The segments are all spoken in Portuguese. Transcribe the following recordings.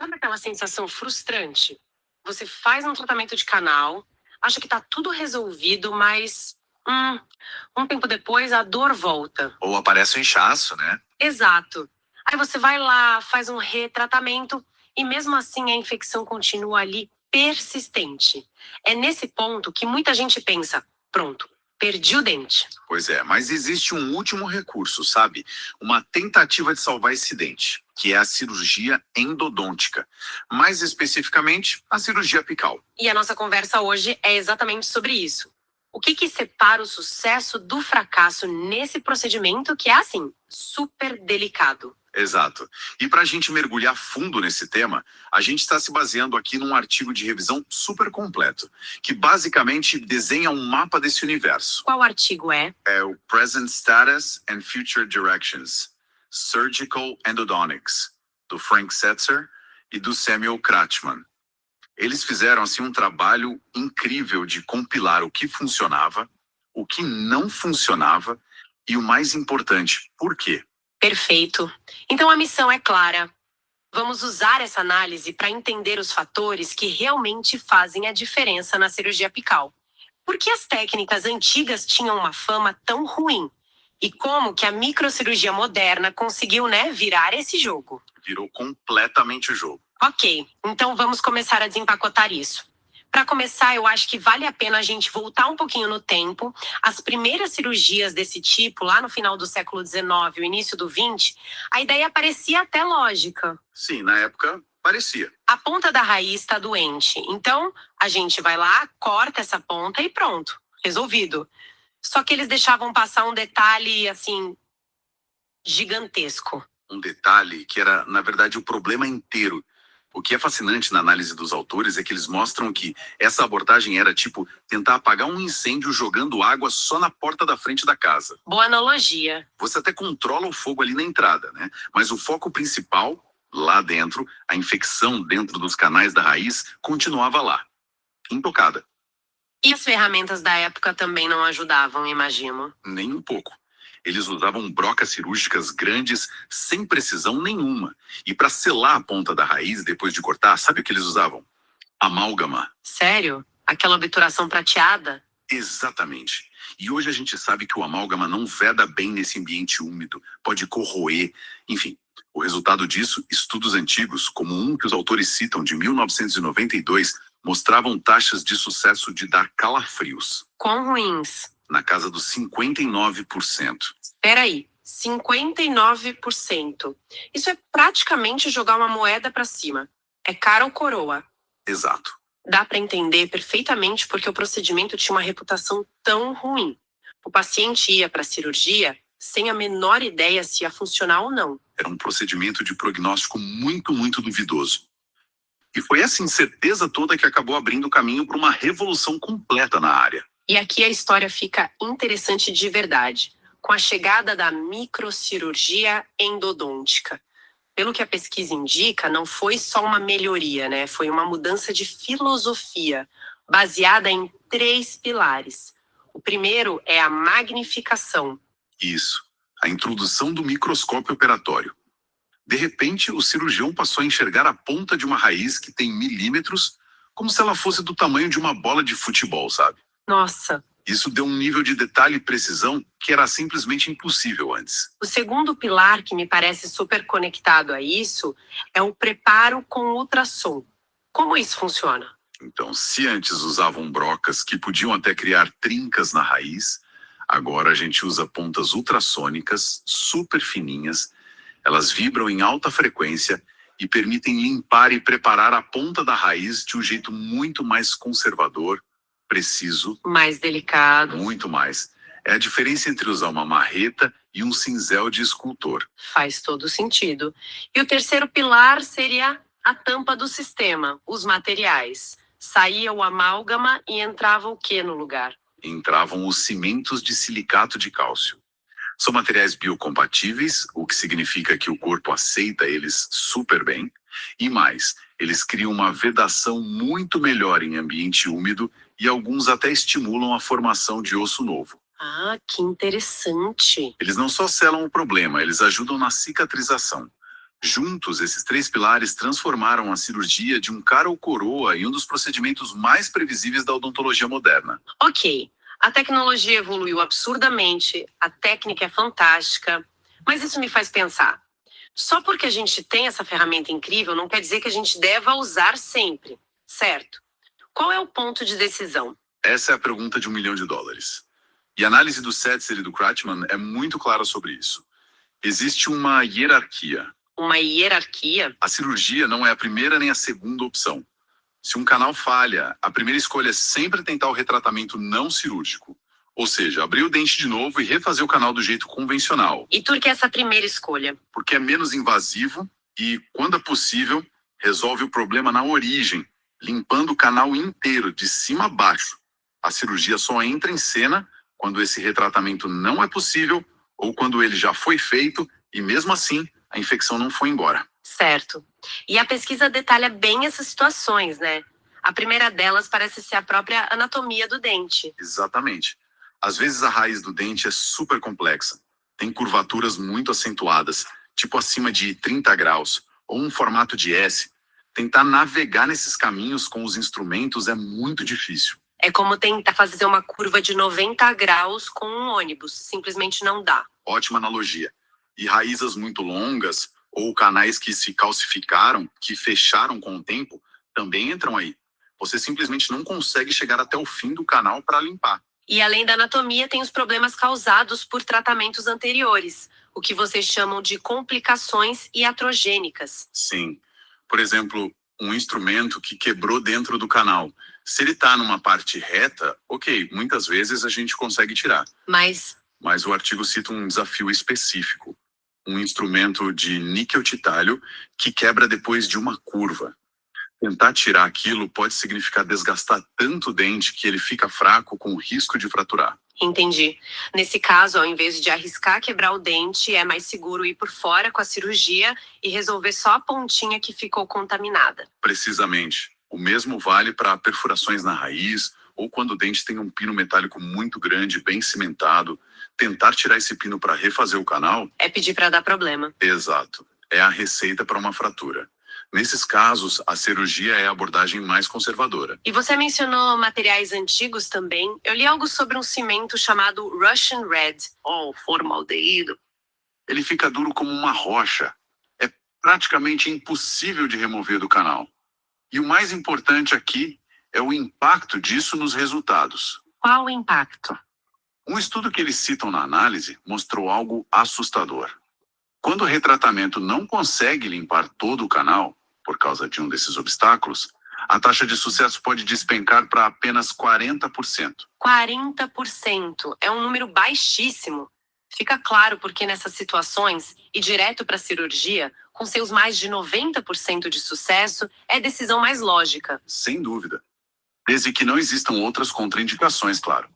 Sabe aquela sensação frustrante? Você faz um tratamento de canal, acha que tá tudo resolvido, mas um tempo depois a dor volta. Ou aparece um inchaço, né? Exato. Aí você vai lá, faz um retratamento e mesmo assim a infecção continua ali persistente. É nesse ponto que muita gente pensa: pronto, perdi o dente. Pois é, mas existe um último recurso, sabe? Uma tentativa de salvar esse dente, que é a cirurgia endodôntica. Mais especificamente, a cirurgia apical. E a nossa conversa hoje é exatamente sobre isso. O que separa o sucesso do fracasso nesse procedimento que é, assim, super delicado? Exato. E para a gente mergulhar fundo nesse tema, a gente está se baseando aqui num artigo de revisão super completo, que basicamente desenha um mapa desse universo. Qual artigo é? É o Present Status and Future Directions, Surgical Endodontics, do Frank Setzer e do Samuel Kratchman. Eles fizeram assim um trabalho incrível de compilar o que funcionava, o que não funcionava e o mais importante, por quê? Perfeito. Então a missão é clara. Vamos usar essa análise para entender os fatores que realmente fazem a diferença na cirurgia apical. Por que as técnicas antigas tinham uma fama tão ruim? E como que a microcirurgia moderna conseguiu, virar esse jogo? Virou completamente o jogo. Ok, então vamos começar a desempacotar isso. Para começar, eu acho que vale a pena a gente voltar um pouquinho no tempo. As primeiras cirurgias desse tipo, lá no final do século XIX, o início do XX, a ideia parecia até lógica. Sim, na época parecia. A ponta da raiz está doente, então a gente vai lá, corta essa ponta e pronto, resolvido. Só que eles deixavam passar um detalhe, assim, gigantesco. Um detalhe que era, na verdade, o problema inteiro. O que é fascinante na análise dos autores é que eles mostram que essa abordagem era tipo tentar apagar um incêndio jogando água só na porta da frente da casa. Boa analogia. Você até controla o fogo ali na entrada, né? Mas o foco principal, lá dentro, a infecção dentro dos canais da raiz, continuava lá, intocada. E as ferramentas da época também não ajudavam, imagino. Nem um pouco. Eles usavam brocas cirúrgicas grandes sem precisão nenhuma. E para selar a ponta da raiz depois de cortar, sabe o que eles usavam? Amálgama. Sério? Aquela obturação prateada? Exatamente. E hoje a gente sabe que o amálgama não veda bem nesse ambiente úmido, pode corroer, enfim. O resultado disso, estudos antigos, como um que os autores citam de 1992, mostravam taxas de sucesso de dar calafrios. Quão ruins? Na casa dos 59%. Peraí, 59%. Isso é praticamente jogar uma moeda para cima. É cara ou coroa? Exato. Dá para entender perfeitamente porque o procedimento tinha uma reputação tão ruim. O paciente ia para a cirurgia sem a menor ideia se ia funcionar ou não. Era um procedimento de prognóstico muito, muito duvidoso. E foi essa incerteza toda que acabou abrindo o caminho para uma revolução completa na área. E aqui a história fica interessante de verdade, com a chegada da microcirurgia endodôntica. Pelo que a pesquisa indica, não foi só uma melhoria, Foi uma mudança de filosofia, baseada em 3 pilares. O primeiro é a magnificação. Isso, a introdução do microscópio operatório. De repente, o cirurgião passou a enxergar a ponta de uma raiz que tem milímetros, como se ela fosse do tamanho de uma bola de futebol, sabe? Nossa! Isso deu um nível de detalhe e precisão que era simplesmente impossível antes. O segundo pilar, que me parece super conectado a isso, é o preparo com ultrassom. Como isso funciona? Então, se antes usavam brocas que podiam até criar trincas na raiz, agora a gente usa pontas ultrassônicas, super fininhas. Elas vibram em alta frequência e permitem limpar e preparar a ponta da raiz de um jeito muito mais conservador, preciso. Mais delicado. Muito mais. É a diferença entre usar uma marreta e um cinzel de escultor. Faz todo sentido. E o terceiro pilar seria a tampa do sistema, os materiais. Saía o amálgama e entrava o que no lugar? Entravam os cimentos de silicato de cálcio. São materiais biocompatíveis, o que significa que o corpo aceita eles super bem. E mais, eles criam uma vedação muito melhor em ambiente úmido e alguns até estimulam a formação de osso novo. Ah, que interessante! Eles não só selam o problema, eles ajudam na cicatrização. Juntos, esses três pilares transformaram a cirurgia de um cara ou coroa em um dos procedimentos mais previsíveis da odontologia moderna. Ok, a tecnologia evoluiu absurdamente, a técnica é fantástica, mas isso me faz pensar. Só porque a gente tem essa ferramenta incrível não quer dizer que a gente deva usar sempre, certo? Qual é o ponto de decisão? Essa é a pergunta de $1 milhão. E a análise do Setzer e do Kratchman é muito clara sobre isso. Existe uma hierarquia. Uma hierarquia? A cirurgia não é a primeira nem a segunda opção. Se um canal falha, a primeira escolha é sempre tentar o retratamento não cirúrgico. Ou seja, abrir o dente de novo e refazer o canal do jeito convencional. E por que essa primeira escolha? Porque é menos invasivo e, quando é possível, resolve o problema na origem, limpando o canal inteiro, de cima a baixo. A cirurgia só entra em cena quando esse retratamento não é possível ou quando ele já foi feito e, mesmo assim, a infecção não foi embora. Certo. E a pesquisa detalha bem essas situações, né? A primeira delas parece ser a própria anatomia do dente. Exatamente. Às vezes a raiz do dente é super complexa. Tem curvaturas muito acentuadas, tipo acima de 30 graus, ou um formato de S. Tentar navegar nesses caminhos com os instrumentos é muito difícil. É como tentar fazer uma curva de 90 graus com um ônibus. Simplesmente não dá. Ótima analogia. E raízes muito longas, ou canais que se calcificaram, que fecharam com o tempo, também entram aí. Você simplesmente não consegue chegar até o fim do canal para limpar. E além da anatomia, tem os problemas causados por tratamentos anteriores, o que vocês chamam de complicações iatrogênicas. Sim. Por exemplo, um instrumento que quebrou dentro do canal. Se ele está numa parte reta, ok, muitas vezes a gente consegue tirar. Mas o artigo cita um desafio específico. Um instrumento de níquel-titânio que quebra depois de uma curva. Tentar tirar aquilo pode significar desgastar tanto o dente que ele fica fraco com o risco de fraturar. entendi. Nesse caso, ao invés de arriscar quebrar o dente, é mais seguro ir por fora com a cirurgia e resolver só a pontinha que ficou contaminada. Precisamente. O mesmo vale para perfurações na raiz ou quando o dente tem um pino metálico muito grande, bem cimentado. Tentar tirar esse pino para refazer o canal... É pedir para dar problema. Exato. É a receita para uma fratura. Nesses casos, a cirurgia é a abordagem mais conservadora. E você mencionou materiais antigos também. Eu li algo sobre um cimento chamado Russian Red, ou formaldeído. Ele fica duro como uma rocha. É praticamente impossível de remover do canal. E o mais importante aqui é o impacto disso nos resultados. Qual o impacto? Um estudo que eles citam na análise mostrou algo assustador. Quando o retratamento não consegue limpar todo o canal, por causa de um desses obstáculos, a taxa de sucesso pode despencar para apenas 40%. 40% é um número baixíssimo. Fica claro porque nessas situações, ir direto para a cirurgia, com seus mais de 90% de sucesso, é decisão mais lógica. Sem dúvida. Desde que não existam outras contraindicações, claro.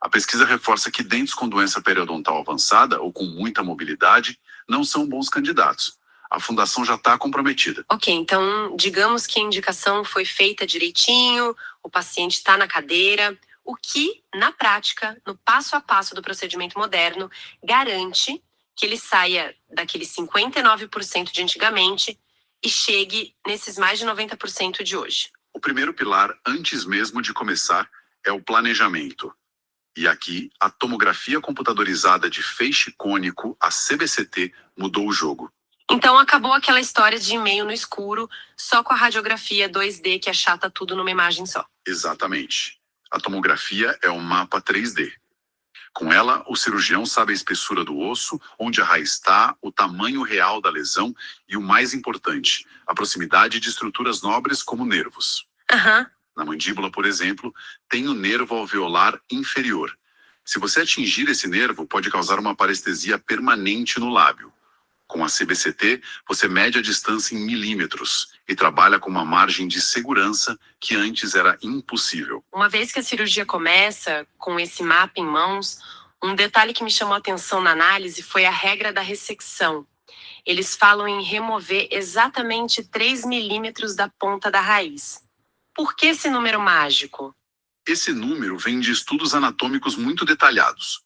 A pesquisa reforça que dentes com doença periodontal avançada ou com muita mobilidade não são bons candidatos. A fundação já está comprometida. Ok, então digamos que a indicação foi feita direitinho, o paciente está na cadeira, o que, na prática, no passo a passo do procedimento moderno, garante que ele saia daqueles 59% de antigamente e chegue nesses mais de 90% de hoje. O primeiro pilar, antes mesmo de começar, é o planejamento. E aqui, a tomografia computadorizada de feixe cônico, a CBCT, mudou o jogo. Então acabou aquela história de e-mail no escuro, só com a radiografia 2D que achata tudo numa imagem só. Exatamente. A tomografia é um mapa 3D. Com ela, o cirurgião sabe a espessura do osso, onde a raiz está, o tamanho real da lesão e, o mais importante, a proximidade de estruturas nobres como nervos. Aham. Na mandíbula, por exemplo, tem o nervo alveolar inferior. Se você atingir esse nervo, pode causar uma parestesia permanente no lábio. Com a CBCT, você mede a distância em milímetros e trabalha com uma margem de segurança que antes era impossível. Uma vez que a cirurgia começa, com esse mapa em mãos, um detalhe que me chamou a atenção na análise foi a regra da ressecção. Eles falam em remover exatamente 3 milímetros da ponta da raiz. Por que esse número mágico? Esse número vem de estudos anatômicos muito detalhados.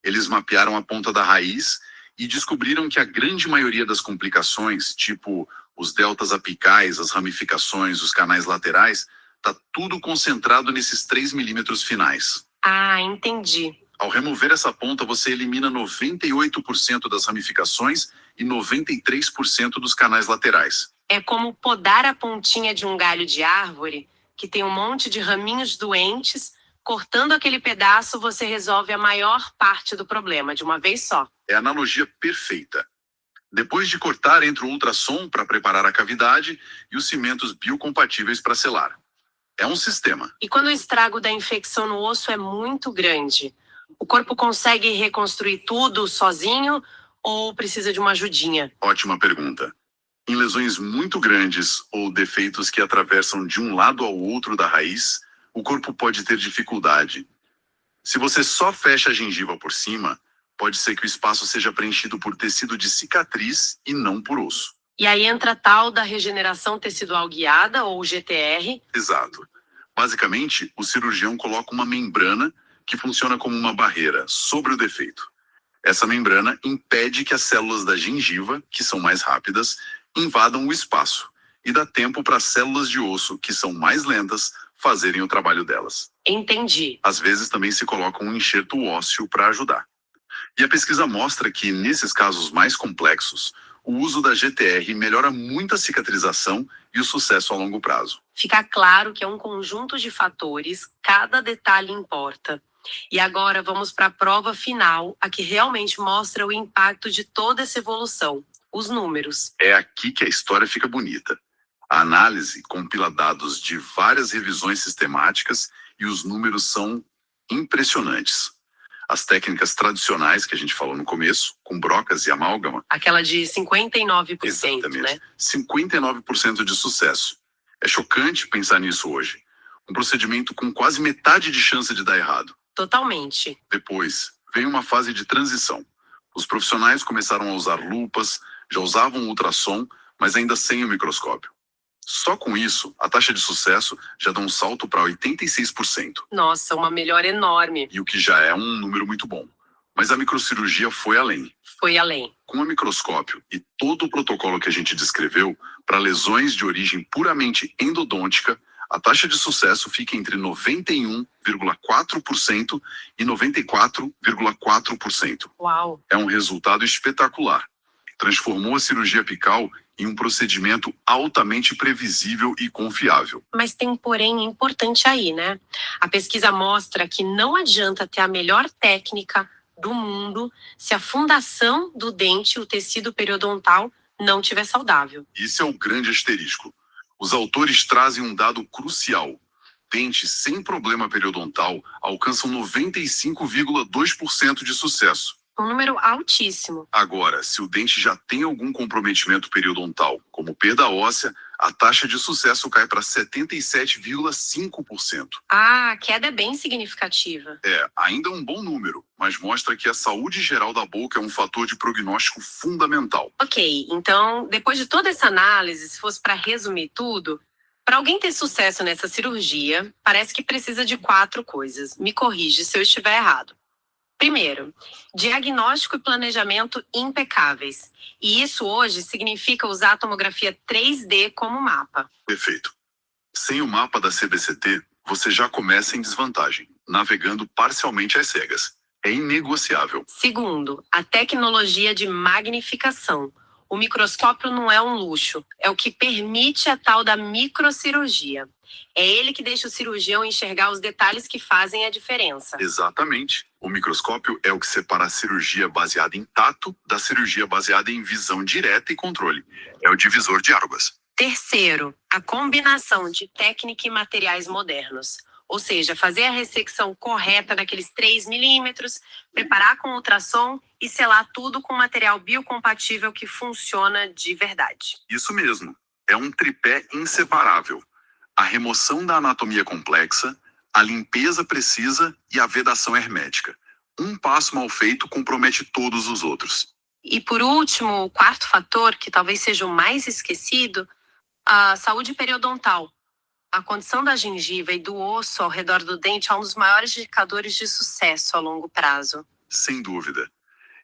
Eles mapearam a ponta da raiz e descobriram que a grande maioria das complicações, tipo os deltas apicais, as ramificações, os canais laterais, está tudo concentrado nesses 3 milímetros finais. Ah, entendi. Ao remover essa ponta, você elimina 98% das ramificações e 93% dos canais laterais. É como podar a pontinha de um galho de árvore, que tem um monte de raminhos doentes. Cortando aquele pedaço, você resolve a maior parte do problema de uma vez só. É a analogia perfeita. Depois de cortar, entra o ultrassom para preparar a cavidade e os cimentos biocompatíveis para selar. É um sistema. E quando o estrago da infecção no osso é muito grande, o corpo consegue reconstruir tudo sozinho ou precisa de uma ajudinha? Ótima pergunta. Em lesões muito grandes ou defeitos que atravessam de um lado ao outro da raiz, o corpo pode ter dificuldade. Se você só fecha a gengiva por cima, pode ser que o espaço seja preenchido por tecido de cicatriz e não por osso. E aí entra a tal da regeneração tecidual guiada, ou GTR. Exato. Basicamente, o cirurgião coloca uma membrana que funciona como uma barreira sobre o defeito. Essa membrana impede que as células da gengiva, que são mais rápidas, invadam o espaço e dá tempo para as células de osso, que são mais lentas, fazerem o trabalho delas. Entendi. Às vezes também se coloca um enxerto ósseo para ajudar. E a pesquisa mostra que, nesses casos mais complexos, o uso da GTR melhora muito a cicatrização e o sucesso a longo prazo. Fica claro que é um conjunto de fatores, cada detalhe importa. E agora vamos para a prova final, a que realmente mostra o impacto de toda essa evolução, os números. É aqui que a história fica bonita. A análise compila dados de várias revisões sistemáticas e os números são impressionantes. As técnicas tradicionais que a gente falou no começo, com brocas e amálgama, Aquela de 59%, exatamente, né? 59% de sucesso. É chocante pensar nisso hoje. Um procedimento com quase metade de chance de dar errado. Totalmente. Depois, vem uma fase de transição. Os profissionais começaram a usar lupas, já usavam ultrassom, mas ainda sem o microscópio. Só com isso, a taxa de sucesso já dá um salto para 86%, Nossa, uma melhora enorme. e o que já é um número muito bom. Mas a microcirurgia foi além. Foi além. Com o microscópio e todo o protocolo que a gente descreveu, para lesões de origem puramente endodôntica, a taxa de sucesso fica entre 91,4% e 94,4%. Uau. É um resultado espetacular. Transformou a cirurgia apical em um procedimento altamente previsível e confiável. Mas tem um porém importante aí, né? A pesquisa mostra que não adianta ter a melhor técnica do mundo se a fundação do dente, o tecido periodontal, não estiver saudável. Isso é o grande asterisco. Os autores trazem um dado crucial. Dentes sem problema periodontal alcançam 95,2% de sucesso. Um número altíssimo. Agora, se o dente já tem algum comprometimento periodontal, como perda óssea, a taxa de sucesso cai para 77,5%. Ah, a queda é bem significativa. É, ainda um bom número, mas mostra que a saúde geral da boca é um fator de prognóstico fundamental. Ok, então, depois de toda essa análise, se fosse para resumir tudo, para alguém ter sucesso nessa cirurgia, parece que precisa de 4 coisas. Me corrige se eu estiver errado. Primeiro, diagnóstico e planejamento impecáveis. E isso hoje significa usar a tomografia 3D como mapa. Perfeito. Sem o mapa da CBCT, você já começa em desvantagem, navegando parcialmente às cegas. É inegociável. Segundo, a tecnologia de magnificação. O microscópio não é um luxo, é o que permite a tal da microcirurgia. É ele que deixa o cirurgião enxergar os detalhes que fazem a diferença. Exatamente. O microscópio é o que separa a cirurgia baseada em tato da cirurgia baseada em visão direta e controle. É o divisor de águas. Terceiro, a combinação de técnica e materiais modernos. Ou seja, fazer a ressecção correta daqueles 3 milímetros, preparar com ultrassom e selar tudo com material biocompatível que funciona de verdade. Isso mesmo. É um tripé inseparável. A remoção da anatomia complexa, a limpeza precisa e a vedação hermética. Um passo mal feito compromete todos os outros. E por último, o quarto fator, que talvez seja o mais esquecido, a saúde periodontal. A condição da gengiva e do osso ao redor do dente é um dos maiores indicadores de sucesso a longo prazo. Sem dúvida.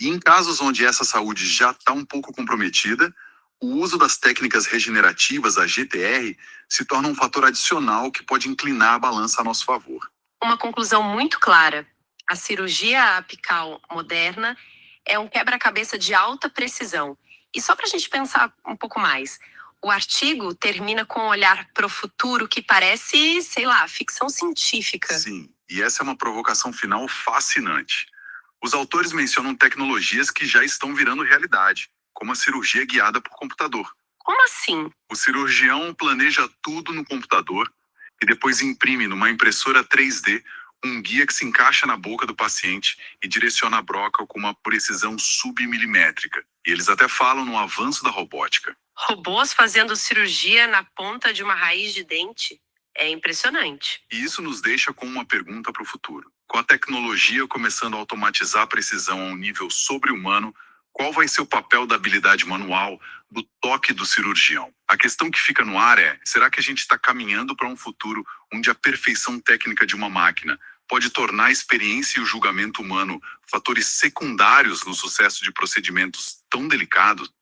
E em casos onde essa saúde já está um pouco comprometida, o uso das técnicas regenerativas, a GTR, se torna um fator adicional que pode inclinar a balança a nosso favor. Uma conclusão muito clara. A cirurgia apical moderna é um quebra-cabeça de alta precisão. E só para a gente pensar um pouco mais, o artigo termina com um olhar para o futuro que parece, sei lá, ficção científica. Sim, e essa é uma provocação final fascinante. Os autores mencionam tecnologias que já estão virando realidade, como a cirurgia guiada por computador. Como assim? O cirurgião planeja tudo no computador e depois imprime numa impressora 3D um guia que se encaixa na boca do paciente e direciona a broca com uma precisão submilimétrica. E eles até falam no avanço da robótica. Robôs fazendo cirurgia na ponta de uma raiz de dente? É impressionante. E isso nos deixa com uma pergunta para o futuro. Com a tecnologia começando a automatizar a precisão a um nível sobre-humano, qual vai ser o papel da habilidade manual, do toque do cirurgião? A questão que fica no ar é, será que a gente está caminhando para um futuro onde a perfeição técnica de uma máquina pode tornar a experiência e o julgamento humano fatores secundários no sucesso de procedimentos tão delicados?